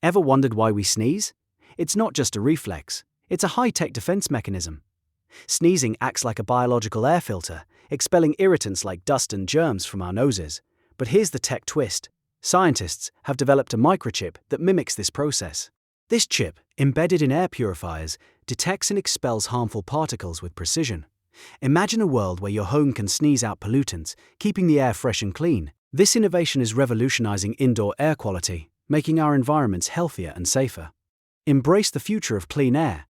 Ever wondered why we sneeze? It's not just a reflex, it's a high-tech defense mechanism. Sneezing acts like a biological air filter, expelling irritants like dust and germs from our noses. But here's the tech twist. Scientists have developed a microchip that mimics this process. This chip, embedded in air purifiers, detects and expels harmful particles with precision. Imagine a world where your home can sneeze out pollutants, keeping the air fresh and clean. This innovation is revolutionizing indoor air quality, making our environments healthier and safer. Embrace the future of clean air